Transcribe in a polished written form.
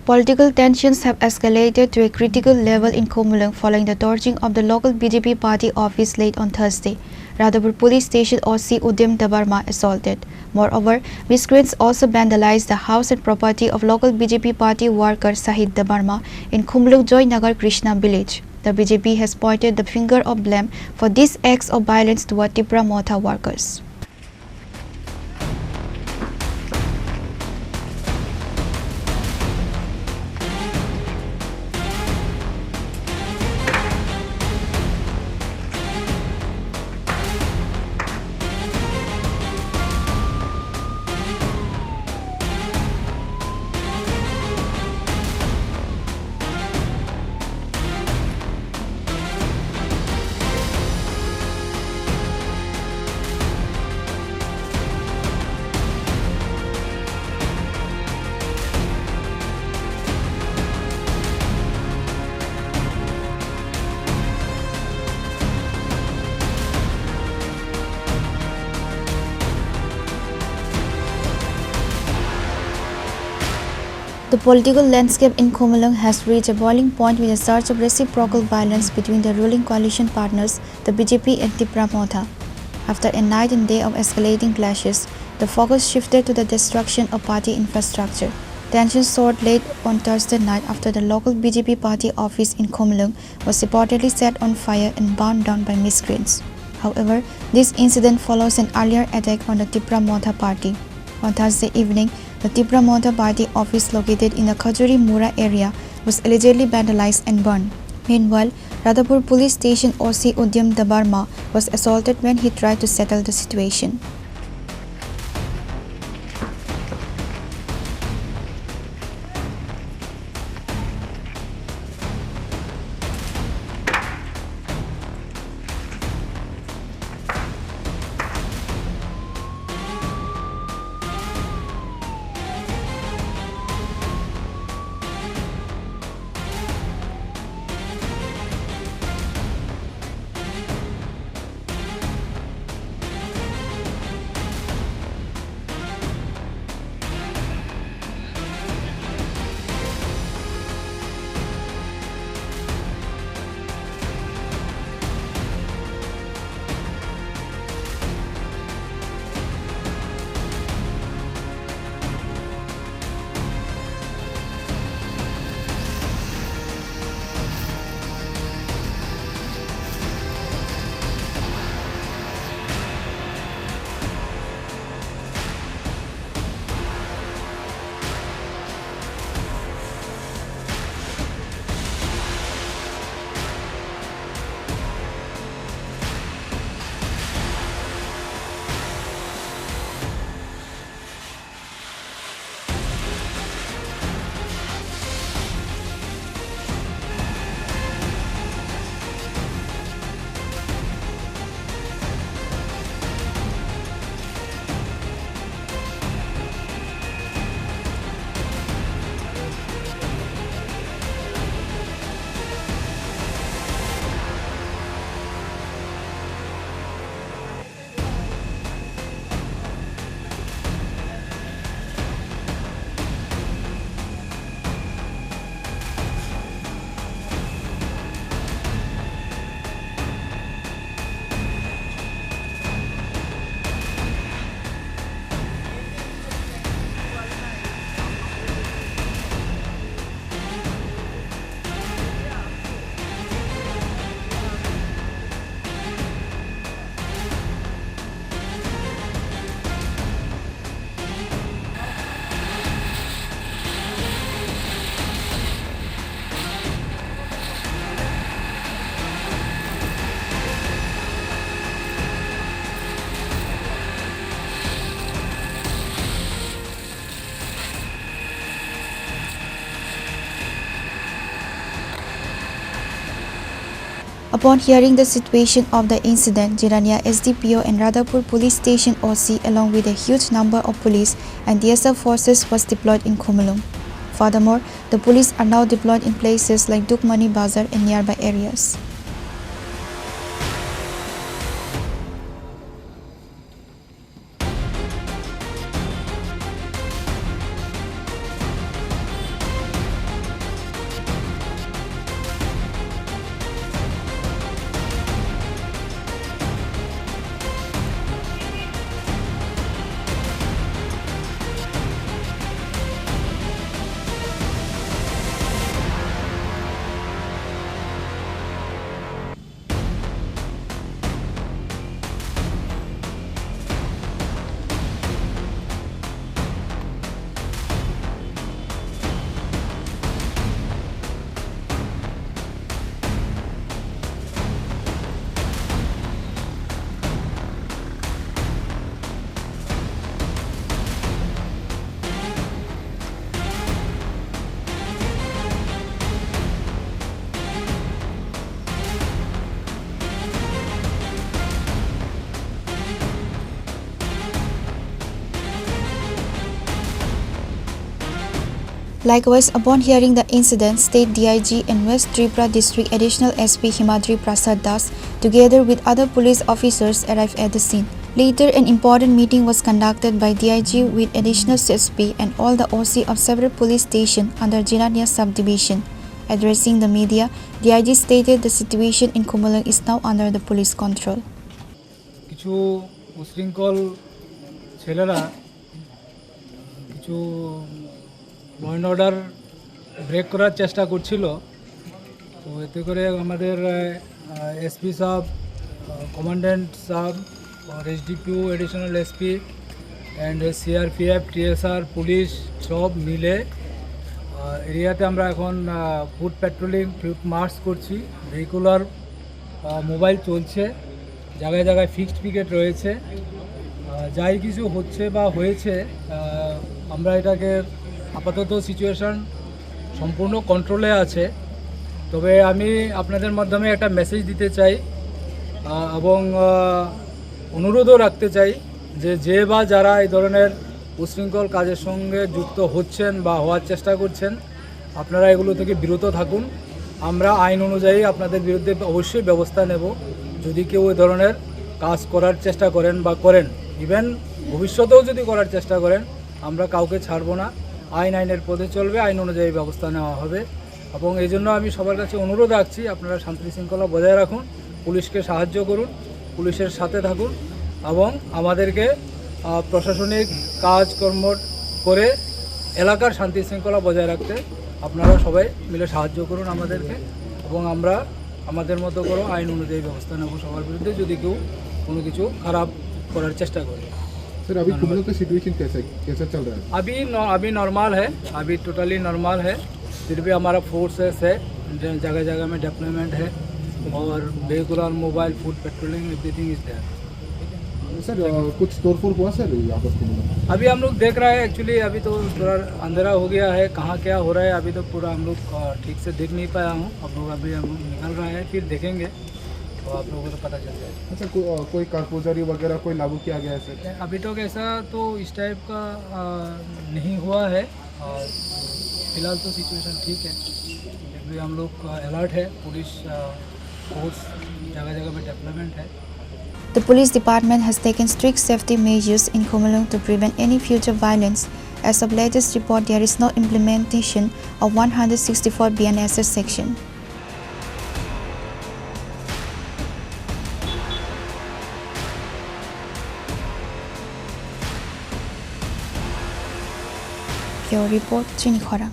Political tensions have escalated to a critical level in Khumulwng following the torching of the local BJP party office late on Thursday. Radhapur police station OC Udyam Debbarma assaulted. Moreover, miscreants also vandalized the house and property of local BJP party worker Sahid Debbarma in Khumulwng Joynagar Krishna Village. The BJP has pointed the finger of blame for these acts of violence toward Tipra Motha workers. The political landscape in Khumulwng has reached a boiling point with a surge of reciprocal violence between the ruling coalition partners, the BJP and Tipra Motha. After a night and day of escalating clashes, the focus shifted to the destruction of party infrastructure. Tensions soared late on Thursday night after the local BJP party office in Khumulwng was reportedly set on fire and burned down by miscreants. However, this incident follows an earlier attack on the Tipra Motha party. On Thursday evening, the Tipra Motha party office located in the Khajuri Mura area was allegedly vandalized and burned. Meanwhile, Radhapur police station OC Udyam Debbarma was assaulted when he tried to settle the situation. Upon hearing the situation of the incident, Jirania SDPO and Radhapur police station OC along with a huge number of police and DSF forces was deployed in Khumulwng. Furthermore, the police are now deployed in places like Dukmani Bazar and nearby areas. Likewise, upon hearing the incident, State DIG and West Tripura District Additional SP Himadri Prasad Das, together with other police officers, arrived at the scene. Later, an important meeting was conducted by DIG with Additional SP and all the OC of several police stations under Jinania subdivision. Addressing the media, DIG stated the situation in Khumulwng is now under the police control. কিছু উশৃঙ্খল ছেলেরা কিছু law and order break করার চেষ্টা করছিল। তো এতে করে আমাদের এসপি সাহেব, কমান্ড্যান্ট সাহেব, SDPO, additional SP and CRPF, TSR, police সব মিলে এরিয়াতে আমরা এখন ফুট প্যাট্রোলিং, ফুট মার্চ করছি। ভেহিকুলার মোবাইল চলছে, জায়গায় জায়গায় ফিক্সড পিকেট রয়েছে। যাই কিছু হচ্ছে বা হয়েছে, আমরা এটাকে আপাতত সিচুয়েশন সম্পূর্ণ কন্ট্রোলে আছে। তবে আমি আপনাদের মাধ্যমে একটা মেসেজ দিতে চাই এবং অনুরোধও রাখতে চাই যে বা যারা এই ধরনের উশৃঙ্খল কাজের সঙ্গে যুক্ত হচ্ছেন বা হওয়ার চেষ্টা করছেন, আপনারা এগুলো থেকে বিরত থাকুন। আমরা আইন অনুযায়ী আপনাদের বিরুদ্ধে অবশ্যই ব্যবস্থা নেব। যদি কেউ এই ধরনের কাজ করার চেষ্টা করেন বা করেন, ইভেন ভবিষ্যতেও যদি করার চেষ্টা করেন, আমরা কাউকে ছাড়বো না। আইনের পথে চলবে, আইন অনুযায়ী ব্যবস্থা নেওয়া হবে। এবং এই জন্য আমি সবার কাছে অনুরোধ রাখছি, আপনারা শান্তি শৃঙ্খলা বজায় রাখুন, পুলিশকে সাহায্য করুন, পুলিশের সাথে থাকুন এবং আমাদেরকে প্রশাসনিক কাজকর্ম করে এলাকার শান্তি শৃঙ্খলা বজায় রাখতে আপনারা সবাই মিলে সাহায্য করুন আমাদেরকে। এবং আমরা আমাদের মতো করে আইন অনুযায়ী ব্যবস্থা নেব সবার বিরুদ্ধে যদি কেউ কোনো কিছু খারাপ করার চেষ্टा करे। सर अभी खुमलुंग का सिचुएशन कैसा चल रहा है? अभी नॉर्मल है, अभी टोटली नॉर्मल है। फिर भी हमारा फोर्सेस है, जगह जगह में डेवलपमेंट है और vehicular, mobile, food patrolling, everything is there. Sir कुछ तोड़फोड़ हुआ सर यहाँ पर खुमलुंग? अभी हम लोग देख रहे हैं, एक्चुअली अभी तो थोड़ा अंधेरा हो गया है, कहाँ क्या हो रहा है अभी तो पूरा हम लोग ठीक से देख नहीं पाया हूँ। अब लोग अभी हम लोग निकल रहे हैं, फिर देखेंगे तो आप लोगों को तो पता चल जाएगा। सर कोई कारपोजरी वगैरह कोई लागू किया गया है सर? अभी तक ऐसा तो इस टाइप का नहीं हुआ है। फिलहाल तो सिचुएशन ठीक है, फिर भी हम लोग अलर्ट है, पुलिस फोर्स जगह जगह पे डेवलपमेंट है। The police department has taken strict safety measures in Khumulwng to prevent any future violence. As of latest report, there is no implementation of 164 BNSS section. Your report, Chini Khorang.